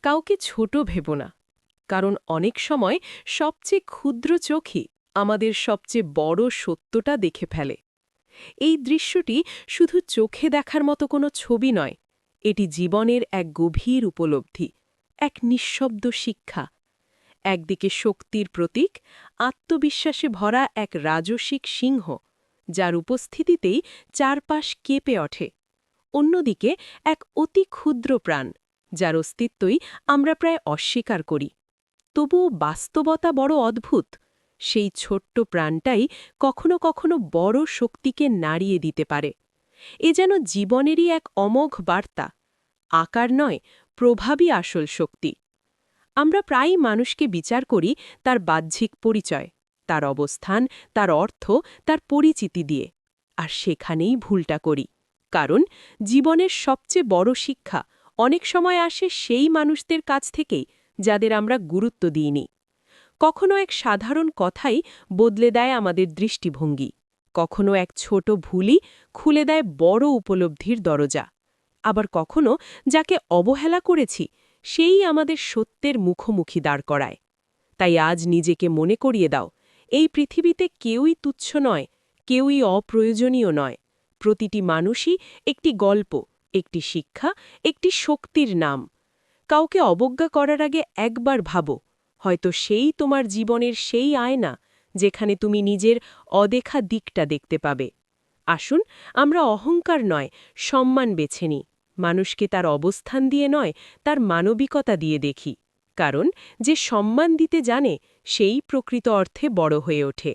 কাউকে ছোট ভেবো না, কারণ অনেক সময় সবচেয়ে ক্ষুদ্র চোখই আমাদের সবচেয়ে বড় সত্যটা দেখে ফেলে। এই দৃশ্যটি শুধু চোখে দেখার মতো কোনো ছবি নয়, এটি জীবনের এক গভীর উপলব্ধি, এক নিঃশব্দ শিক্ষা। একদিকে শক্তির প্রতীক, আত্মবিশ্বাসে ভরা এক রাজসিক সিংহ, যার উপস্থিতিতেই চারপাশ কেঁপে ওঠে। অন্যদিকে এক অতি ক্ষুদ্র প্রাণ, যার অস্তিত্বই আমরা প্রায় অস্বীকার করি। তবুও বাস্তবতা বড় অদ্ভুত। সেই ছোট্ট প্রাণটাই কখনো কখনো বড় শক্তিকে নাড়িয়ে দিতে পারে। এ যেন জীবনেরই এক অমোঘ বার্তা। আকার নয়, প্রভাবই আসল শক্তি। আমরা প্রায়ই মানুষকে বিচার করি তার বাহ্যিক পরিচয়, তার অবস্থান, তার অর্থ, তার পরিচিতি দিয়ে। আর সেখানেই ভুলটা করি। কারণ জীবনের সবচেয়ে বড় শিক্ষা অনেক সময় আসে সেই মানুষদের কাছ থেকেই যাদের আমরা গুরুত্ব দিইনি। কখনো এক সাধারণ কথাই বদলে দেয় আমাদের দৃষ্টিভঙ্গি, কখনো এক ছোট ভুলই খুলে দেয় বড় উপলব্ধির দরজা। আবার কখনো যাকে অবহেলা করেছি সেই আমাদের সত্যের মুখোমুখি দাঁড় করায়। তাই আজ নিজেকে মনে করিয়ে দাও, এই পৃথিবীতে কেউই তুচ্ছ নয়, কেউই অপ্রয়োজনীয় নয়। প্রতিটি মানুষই একটি গল্প, একটি শিক্ষা, একটি শক্তির নাম। কাউকে অবজ্ঞা করার আগে একবার ভাবো, হয়তো সেই তোমার জীবনের সেই আয়না যেখানে তুমি নিজের অদেখা দিকটা দেখতে পাবে। আসুন আমরা অহংকার নয়, সম্মান বেছে নিই। মানুষকে তার অবস্থান দিয়ে নয়, তার মানবিকতা দিয়ে দেখি। কারণ যে সম্মান দিতে জানে সেই প্রকৃত অর্থে বড় হয়ে ওঠে।